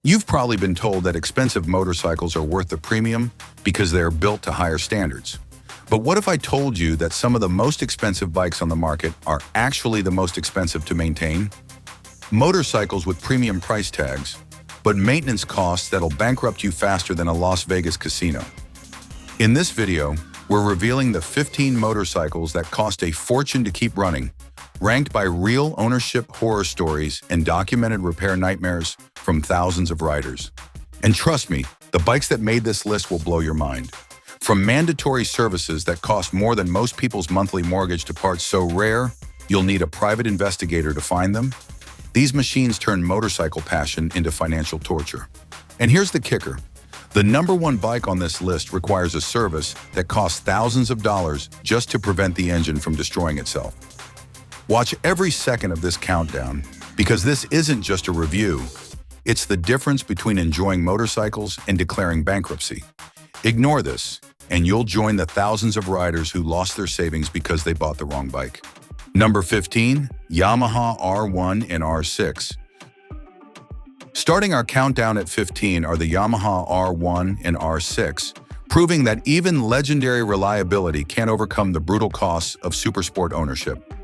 You've probably been told that expensive motorcycles are worth the premium because they are built to higher standards. But what if I told you that some of the most expensive bikes on the market are actually the most expensive to maintain? Motorcycles with premium price tags, but maintenance costs that'll bankrupt you faster than a Las Vegas casino. In this video, we're revealing the 15 motorcycles that cost a fortune to keep running, ranked by real ownership horror stories and documented repair nightmares from thousands of riders. And trust me, the bikes that made this list will blow your mind. From mandatory services that cost more than most people's monthly mortgage to parts so rare, you'll need a private investigator to find them, these machines turn motorcycle passion into financial torture. And here's the kicker. The #1 bike on this list requires a service that costs thousands of dollars just to prevent the engine from destroying itself. Watch every second of this countdown, because this isn't just a review. It's the difference between enjoying motorcycles and declaring bankruptcy. Ignore this, and you'll join the thousands of riders who lost their savings because they bought the wrong bike. Number 15, Yamaha R1 and R6. Starting our countdown at 15 are the Yamaha R1 and R6, proving that even legendary reliability can't overcome the brutal costs of supersport ownership.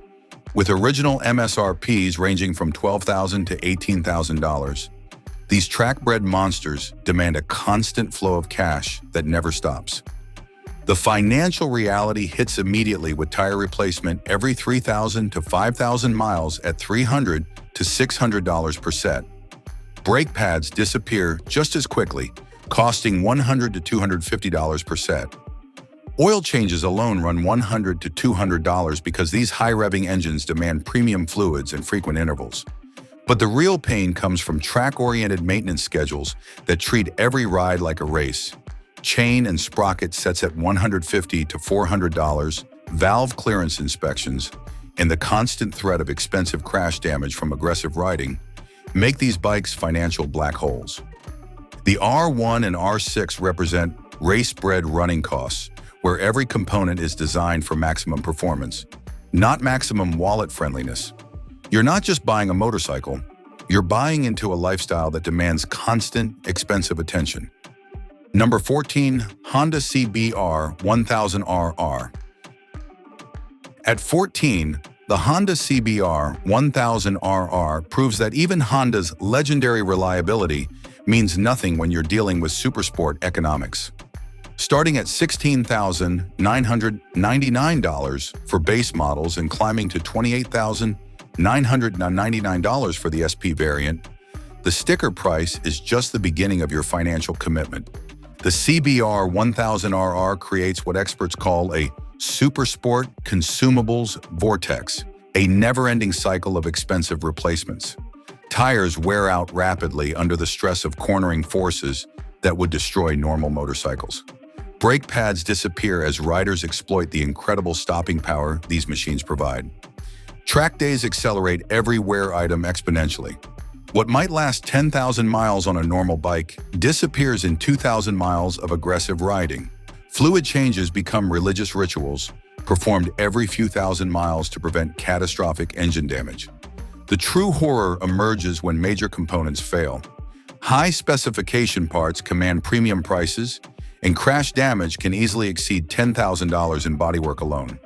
With original MSRPs ranging from $12,000 to $18,000, these track-bred monsters demand a constant flow of cash that never stops. The financial reality hits immediately with tire replacement every 3,000 to 5,000 miles at $300 to $600 per set. Brake pads disappear just as quickly, costing $100 to $250 per set. Oil changes alone run $100 to $200 because these high-revving engines demand premium fluids and frequent intervals. But the real pain comes from track-oriented maintenance schedules that treat every ride like a race. Chain and sprocket sets at $150 to $400, valve clearance inspections, and the constant threat of expensive crash damage from aggressive riding make these bikes financial black holes. The R1 and R6 represent race-bred running costs, where every component is designed for maximum performance, not maximum wallet friendliness. You're not just buying a motorcycle, you're buying into a lifestyle that demands constant, expensive attention. Number 14, Honda CBR 1000RR. At 14, the Honda CBR 1000RR proves that even Honda's legendary reliability means nothing when you're dealing with supersport economics. Starting at $16,999 for base models and climbing to $28,999 for the SP variant, the sticker price is just the beginning of your financial commitment. The CBR 1000RR creates what experts call a supersport consumables vortex, a never-ending cycle of expensive replacements. Tires wear out rapidly under the stress of cornering forces that would destroy normal motorcycles. Brake pads disappear as riders exploit the incredible stopping power these machines provide. Track days accelerate every wear item exponentially. What might last 10,000 miles on a normal bike disappears in 2,000 miles of aggressive riding. Fluid changes become religious rituals, performed every few thousand miles to prevent catastrophic engine damage. The true horror emerges when major components fail. High-specification parts command premium prices, and crash damage can easily exceed $10,000 in bodywork alone.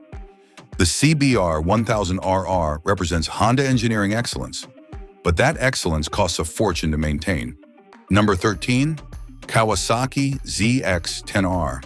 The CBR 1000RR represents Honda engineering excellence, but that excellence costs a fortune to maintain. Number 13, Kawasaki ZX10R.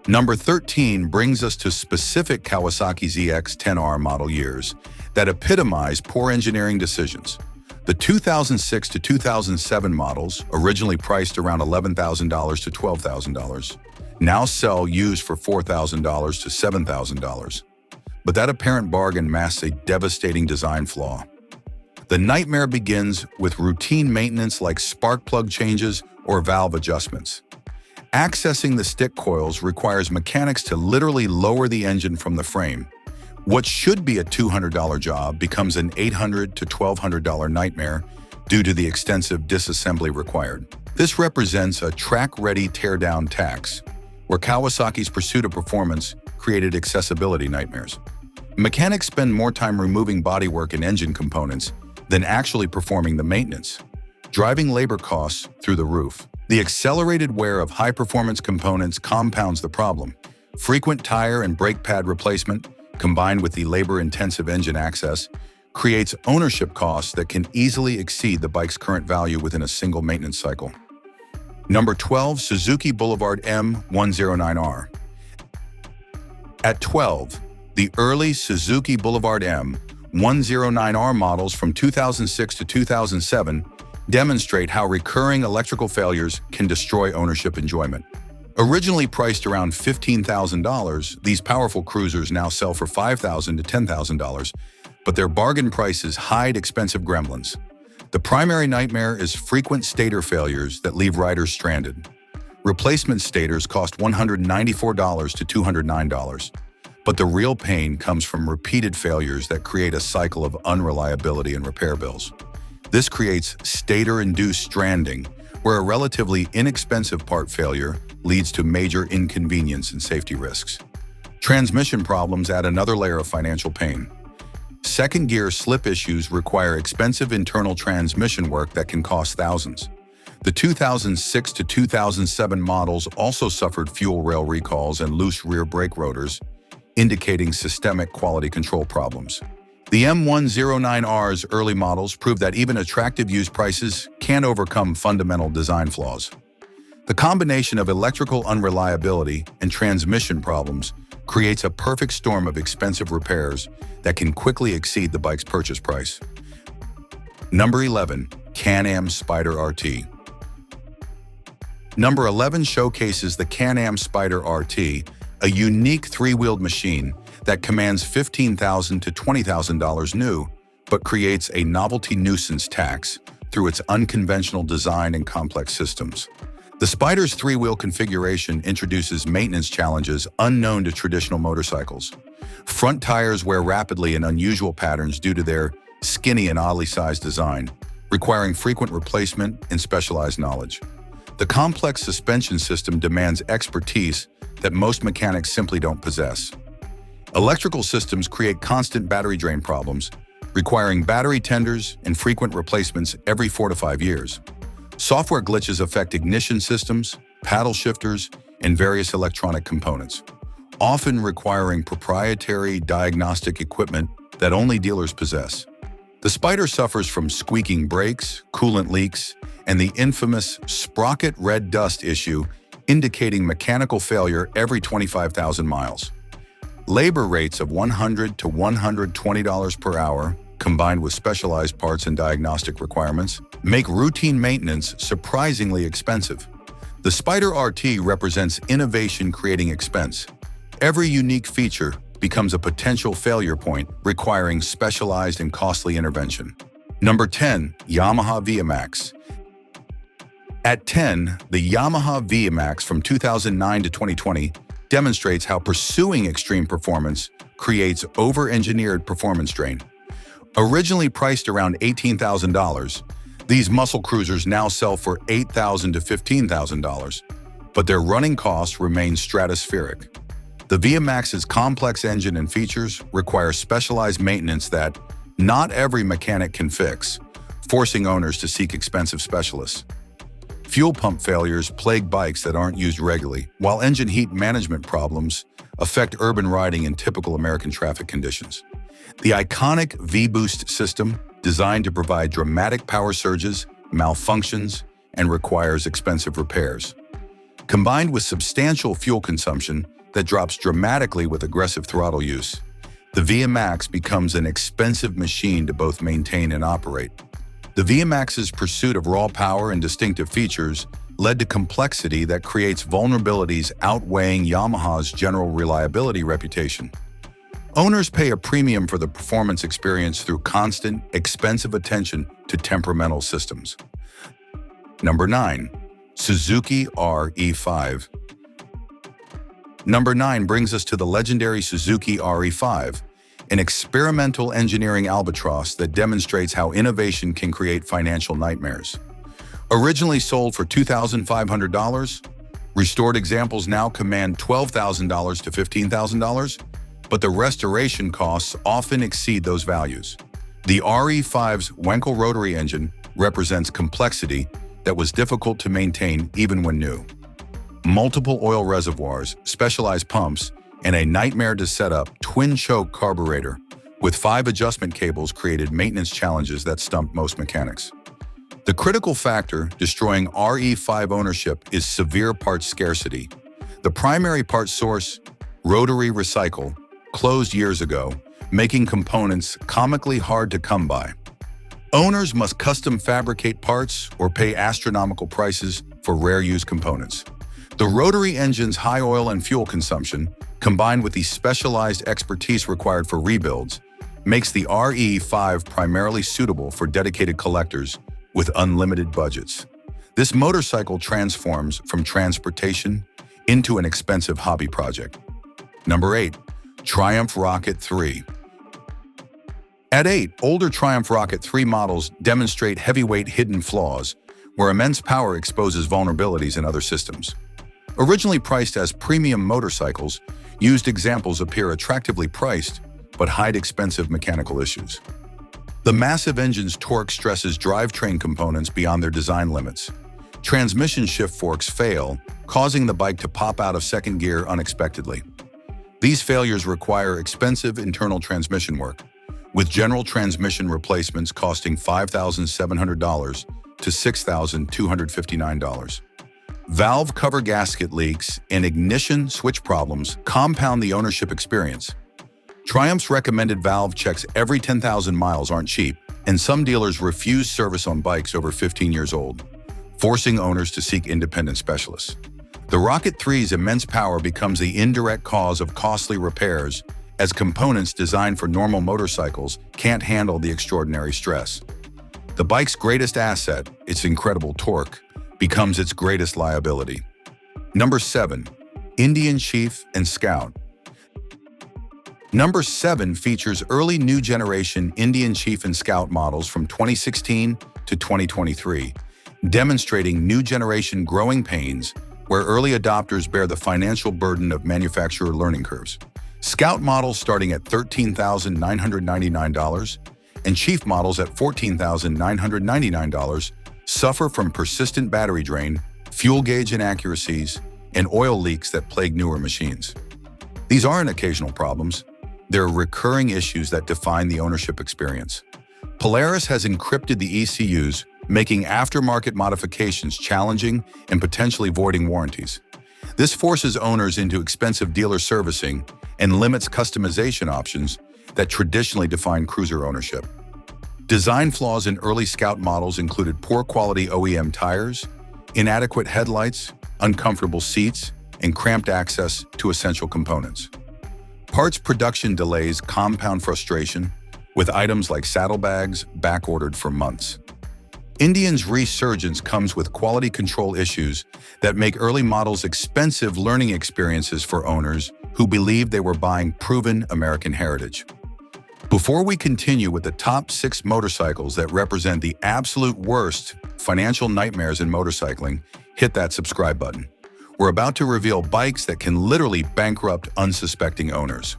Number 13 brings us to specific Kawasaki ZX10R model years that epitomize poor engineering decisions. The 2006 to 2007 models, originally priced around $11,000 to $12,000, now sell used for $4,000 to $7,000. But that apparent bargain masks a devastating design flaw. The nightmare begins with routine maintenance like spark plug changes or valve adjustments. Accessing the stick coils requires mechanics to literally lower the engine from the frame. What should be a $200 job becomes an $800 to $1,200 nightmare due to the extensive disassembly required. This represents a track-ready teardown tax, where Kawasaki's pursuit of performance created accessibility nightmares. Mechanics spend more time removing bodywork and engine components than actually performing the maintenance. driving labor costs through the roof. The accelerated wear of high-performance components compounds the problem. Frequent tire and brake pad replacement, combined with the labor-intensive engine access, creates ownership costs that can easily exceed the bike's current value within a single maintenance cycle. Number 12, Suzuki Boulevard M109R. At 12, the early Suzuki Boulevard M109R models from 2006 to 2007 demonstrate how recurring electrical failures can destroy ownership enjoyment. Originally priced around $15,000, these powerful cruisers now sell for $5,000 to $10,000, but their bargain prices hide expensive gremlins. The primary nightmare is frequent stator failures that leave riders stranded. Replacement stators cost $194 to $209, but the real pain comes from repeated failures that create a cycle of unreliability and repair bills. This creates stator-induced stranding, where a relatively inexpensive part failure leads to major inconvenience and safety risks. Transmission problems add another layer of financial pain. Second gear slip issues require expensive internal transmission work that can cost thousands. The 2006 to 2007 models also suffered fuel rail recalls and loose rear brake rotors, indicating systemic quality control problems. The M109R's early models prove that even attractive used prices can overcome fundamental design flaws. The combination of electrical unreliability and transmission problems creates a perfect storm of expensive repairs that can quickly exceed the bike's purchase price. Number 11, Can-Am Spyder RT. Number 11 showcases the Can-Am Spyder RT, a unique three-wheeled machine that commands $15,000 to $20,000 new, but creates a novelty nuisance tax through its unconventional design and complex systems. The Spyder's three-wheel configuration introduces maintenance challenges unknown to traditional motorcycles. Front tires wear rapidly in unusual patterns due to their skinny and oddly sized design, requiring frequent replacement and specialized knowledge. The complex suspension system demands expertise that most mechanics simply don't possess. Electrical systems create constant battery drain problems, requiring battery tenders and frequent replacements every 4 to 5 years. Software glitches affect ignition systems, paddle shifters, and various electronic components, often requiring proprietary diagnostic equipment that only dealers possess. The Spyder suffers from squeaking brakes, coolant leaks, and the infamous sprocket red dust issue, indicating mechanical failure every 25,000 miles. Labor rates of $100 to $120 per hour, combined with specialized parts and diagnostic requirements, make routine maintenance surprisingly expensive. The Spyder RT represents innovation creating expense. Every unique feature becomes a potential failure point, requiring specialized and costly intervention. Number 10, Yamaha VMAX. At 10, the Yamaha VMAX from 2009 to 2020 demonstrates how pursuing extreme performance creates over-engineered performance drain. Originally priced around $18,000, these muscle cruisers now sell for $8,000 to $15,000, but their running costs remain stratospheric. The VMAX's complex engine and features require specialized maintenance that not every mechanic can fix, forcing owners to seek expensive specialists. Fuel pump failures plague bikes that aren't used regularly, while engine heat management problems affect urban riding in typical American traffic conditions. The iconic V-Boost system, designed to provide dramatic power surges, malfunctions, and requires expensive repairs. Combined with substantial fuel consumption that drops dramatically with aggressive throttle use, the VMAX becomes an expensive machine to both maintain and operate. The VMAX's pursuit of raw power and distinctive features led to complexity that creates vulnerabilities outweighing Yamaha's general reliability reputation. Owners pay a premium for the performance experience through constant, expensive attention to temperamental systems. Number 9, Suzuki RE5. Number 9 brings us to the legendary Suzuki RE5, an experimental engineering albatross that demonstrates how innovation can create financial nightmares. Originally sold for $2,500, restored examples now command $12,000 to $15,000, but the restoration costs often exceed those values. The RE5's Wankel rotary engine, represents complexity that was difficult to maintain even when new. Multiple oil reservoirs, specialized pumps, and a nightmare-to-set-up twin-choke carburetor with 5 adjustment cables created maintenance challenges that stumped most mechanics. The critical factor destroying RE5 ownership is severe parts scarcity. The primary part source, rotary recycle, closed years ago, making components comically hard to come by. Owners must custom fabricate parts or pay astronomical prices for rare used components. The rotary engine's high oil and fuel consumption, combined with the specialized expertise required for rebuilds, makes the RE5 primarily suitable for dedicated collectors with unlimited budgets. This motorcycle transforms from transportation into an expensive hobby project. Number 8. Triumph Rocket 3. At 8, older Triumph Rocket 3 models demonstrate heavyweight hidden flaws, where immense power exposes vulnerabilities in other systems. Originally priced as premium motorcycles, used examples appear attractively priced, but hide expensive mechanical issues. The massive engine's torque stresses drivetrain components beyond their design limits. Transmission shift forks fail, causing the bike to pop out of second gear unexpectedly. These failures require expensive internal transmission work, with general transmission replacements costing $5,700 to $6,259. Valve cover gasket leaks and ignition switch problems compound the ownership experience. Triumph's recommended valve checks every 10,000 miles aren't cheap, and some dealers refuse service on bikes over 15 years old, forcing owners to seek independent specialists. The Rocket 3's immense power becomes the indirect cause of costly repairs, as components designed for normal motorcycles can't handle the extraordinary stress. The bike's greatest asset, its incredible torque, becomes its greatest liability. Number 7. Indian Chief and Scout. Number 7 features early new generation Indian Chief and Scout models from 2016 to 2023, demonstrating new generation growing pains where early adopters bear the financial burden of manufacturer learning curves. Scout models starting at $13,999 and Chief models at $14,999 suffer from persistent battery drain, fuel gauge inaccuracies, and oil leaks that plague newer machines. These aren't occasional problems. They're recurring issues that define the ownership experience. Polaris has encrypted the ECUs, making aftermarket modifications challenging and potentially voiding warranties. This forces owners into expensive dealer servicing and limits customization options that traditionally define cruiser ownership. Design flaws in early Scout models included poor quality OEM tires, inadequate headlights, uncomfortable seats, and cramped access to essential components. Parts production delays compound frustration, with items like saddlebags back-ordered for months. Indian's resurgence comes with quality control issues that make early models expensive learning experiences for owners who believed they were buying proven American heritage. Before we continue with the top 6 motorcycles that represent the absolute worst financial nightmares in motorcycling, hit that subscribe button. We're about to reveal bikes that can literally bankrupt unsuspecting owners.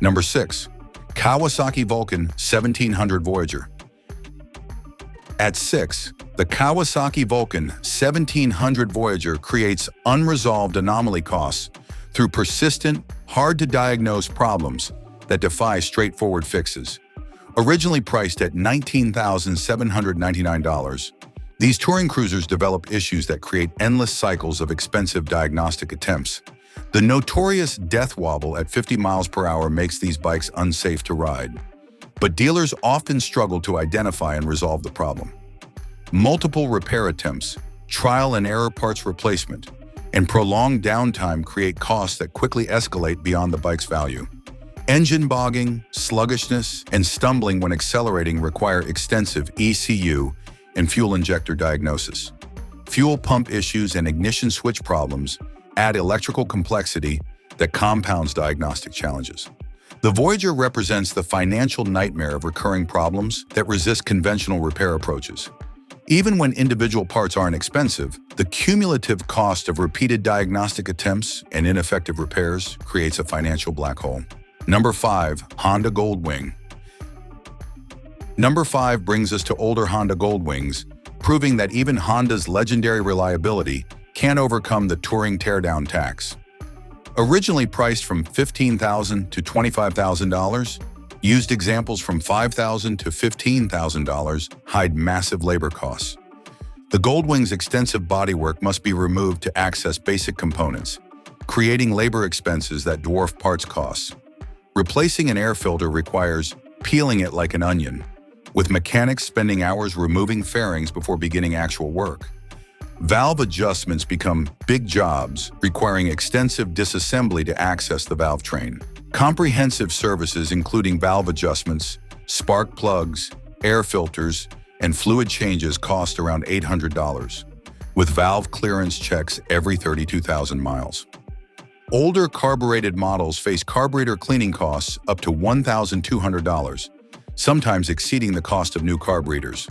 Number 6. Kawasaki Vulcan 1700 Voyager. At 6, the Kawasaki Vulcan 1700 Voyager creates unresolved anomaly costs through persistent, hard-to-diagnose problems that defy straightforward fixes. Originally priced at $19,799, these touring cruisers develop issues that create endless cycles of expensive diagnostic attempts. The notorious death wobble at 50 miles per hour makes these bikes unsafe to ride, but dealers often struggle to identify and resolve the problem. Multiple repair attempts, trial and error parts replacement, and prolonged downtime create costs that quickly escalate beyond the bike's value. Engine bogging, sluggishness, and stumbling when accelerating require extensive ECU and fuel injector diagnosis. Fuel pump issues and ignition switch problems add electrical complexity that compounds diagnostic challenges. The Voyager represents the financial nightmare of recurring problems that resist conventional repair approaches. Even when individual parts aren't expensive, the cumulative cost of repeated diagnostic attempts and ineffective repairs creates a financial black hole. Number 5. Honda Goldwing. Number 5 brings us to older Honda Goldwings, proving that even Honda's legendary reliability can overcome the touring teardown tax. Originally priced from $15,000 to $25,000, used examples from $5,000 to $15,000 hide massive labor costs. The Goldwing's extensive bodywork must be removed to access basic components, creating labor expenses that dwarf parts costs. Replacing an air filter requires peeling it like an onion, with mechanics spending hours removing fairings before beginning actual work. Valve adjustments become big jobs, requiring extensive disassembly to access the valve train. Comprehensive services including valve adjustments, spark plugs, air filters, and fluid changes cost around $800, with valve clearance checks every 32,000 miles. Older carbureted models face carburetor cleaning costs up to $1,200, sometimes exceeding the cost of new carburetors.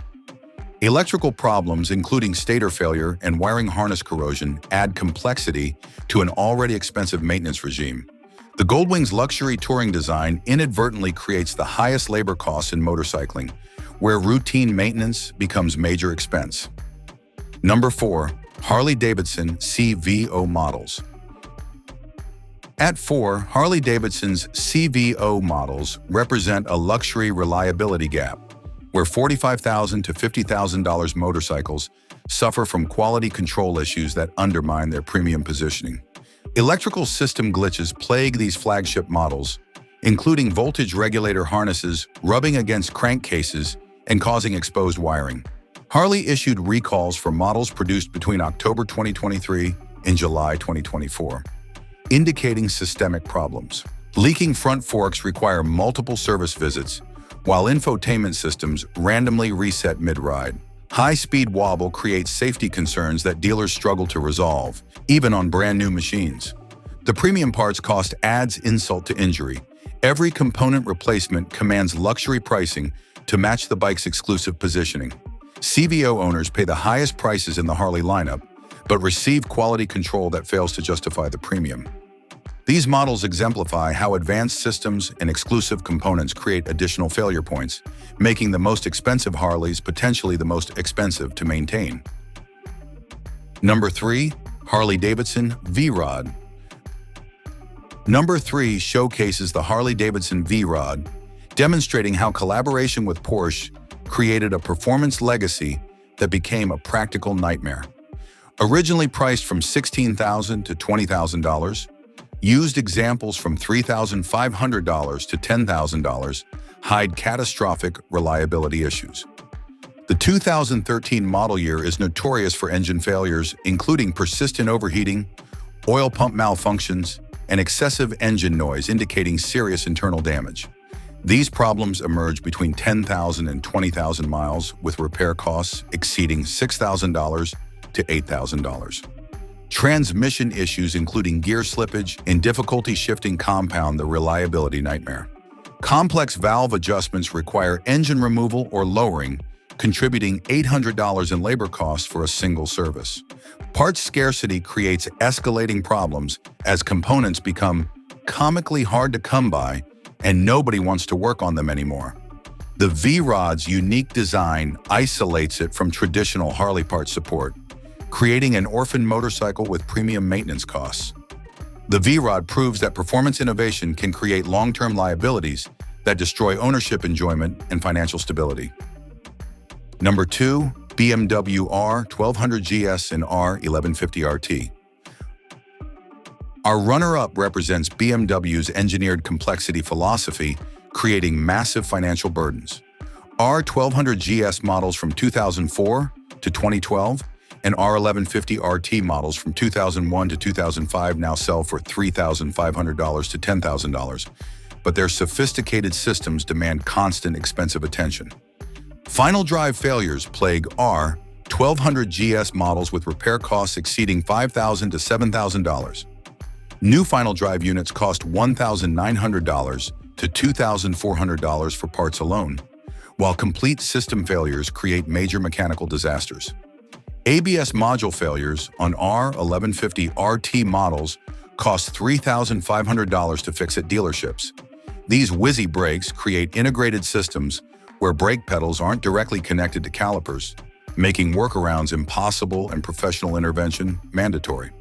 Electrical problems, including stator failure and wiring harness corrosion, add complexity to an already expensive maintenance regime. The Goldwing's luxury touring design inadvertently creates the highest labor costs in motorcycling, where routine maintenance becomes major expense. Number 4. Harley-Davidson CVO models. At 4, Harley-Davidson's CVO models represent a luxury reliability gap, where $45,000 to $50,000 motorcycles suffer from quality control issues that undermine their premium positioning. Electrical system glitches plague these flagship models, including voltage regulator harnesses rubbing against crankcases and causing exposed wiring. Harley issued recalls for models produced between October 2023 and July 2024, indicating systemic problems. Leaking front forks require multiple service visits, while infotainment systems randomly reset mid-ride. High-speed wobble creates safety concerns that dealers struggle to resolve, even on brand-new machines. The premium parts cost adds insult to injury. Every component replacement commands luxury pricing to match the bike's exclusive positioning. CVO owners pay the highest prices in the Harley lineup, but receive quality control that fails to justify the premium. These models exemplify how advanced systems and exclusive components create additional failure points, making the most expensive Harleys potentially the most expensive to maintain. Number 3. Harley-Davidson V-Rod. Number 3 showcases the Harley-Davidson V-Rod, demonstrating how collaboration with Porsche created a performance legacy that became a practical nightmare. Originally priced from $16,000 to $20,000, used examples from $3,500 to $10,000 hide catastrophic reliability issues. The 2013 model year is notorious for engine failures, including persistent overheating, oil pump malfunctions, and excessive engine noise indicating serious internal damage. These problems emerge between 10,000 and 20,000 miles, with repair costs exceeding $6,000 to $8,000. Transmission issues including gear slippage and difficulty shifting compound the reliability nightmare. Complex valve adjustments require engine removal or lowering, contributing $800 in labor costs for a single service. Parts scarcity creates escalating problems as components become comically hard to come by and nobody wants to work on them anymore. The V-Rod's unique design isolates it from traditional Harley parts support, creating an orphan motorcycle with premium maintenance costs. The V-Rod proves that performance innovation can create long-term liabilities that destroy ownership enjoyment and financial stability. Number 2. BMW R1200GS and R1150RT. Our runner-up represents BMW's engineered complexity philosophy, creating massive financial burdens. R1200GS models from 2004 to 2012 and R1150RT models from 2001 to 2005 now sell for $3,500 to $10,000, but their sophisticated systems demand constant expensive attention. Final drive failures plague R1200GS models with repair costs exceeding $5,000 to $7,000. New final drive units cost $1,900 to $2,400 for parts alone, while complete system failures create major mechanical disasters. ABS module failures on R1150RT models cost $3,500 to fix at dealerships. These whizzy brakes create integrated systems where brake pedals aren't directly connected to calipers, making workarounds impossible and professional intervention mandatory.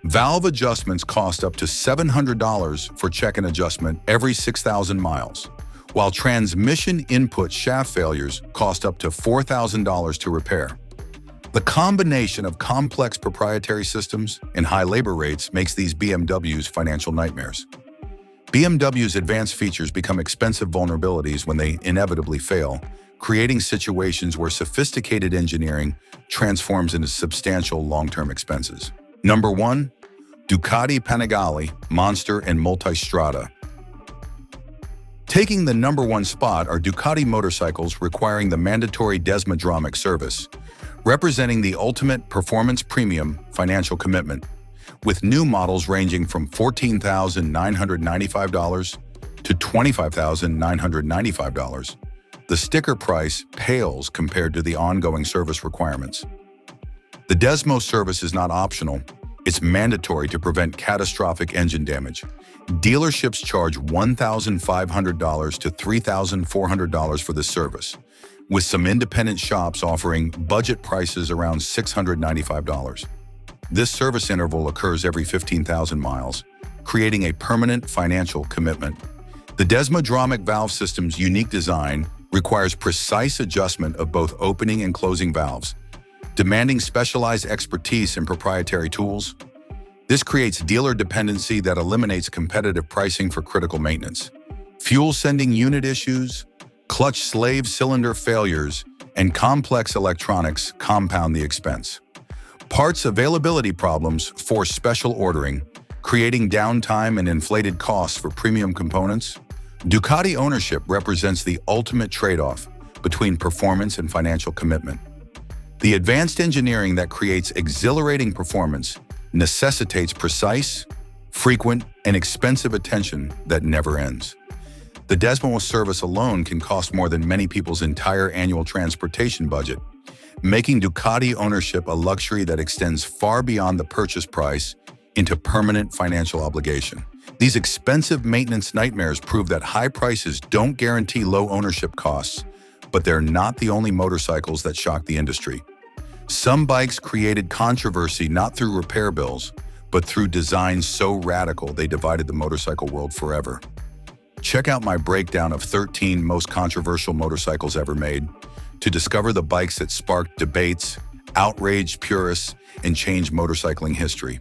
Valve adjustments cost up to $700 for check-in adjustment every 6,000 miles, while transmission input shaft failures cost up to $4,000 to repair. The combination of complex proprietary systems and high labor rates makes these BMWs financial nightmares. BMW's advanced features become expensive vulnerabilities when they inevitably fail, creating situations where sophisticated engineering transforms into substantial long-term expenses. Number 1. Ducati Panigale, Monster and Multistrada. Taking the number 1 spot are Ducati motorcycles requiring the mandatory desmodromic service, representing the ultimate performance premium financial commitment, with new models ranging from $14,995 to $25,995. The sticker price pales compared to the ongoing service requirements. The Desmo service is not optional, it's mandatory to prevent catastrophic engine damage. Dealerships charge $1,500 to $3,400 for this service, with some independent shops offering budget prices around $695. This service interval occurs every 15,000 miles, creating a permanent financial commitment. The desmodromic valve system's unique design requires precise adjustment of both opening and closing valves, demanding specialized expertise and proprietary tools. This creates dealer dependency that eliminates competitive pricing for critical maintenance. Fuel sending unit issues, clutch slave cylinder failures, and complex electronics compound the expense. Parts availability problems force special ordering, creating downtime and inflated costs for premium components. Ducati ownership represents the ultimate trade-off between performance and financial commitment. The advanced engineering that creates exhilarating performance necessitates precise, frequent, and expensive attention that never ends. The Desmo service alone can cost more than many people's entire annual transportation budget, making Ducati ownership a luxury that extends far beyond the purchase price into permanent financial obligation. These expensive maintenance nightmares prove that high prices don't guarantee low ownership costs, but they're not the only motorcycles that shock the industry. Some bikes created controversy not through repair bills, but through designs so radical they divided the motorcycle world forever. Check out my breakdown of 13 most controversial motorcycles ever made to discover the bikes that sparked debates, outraged purists, and changed motorcycling history.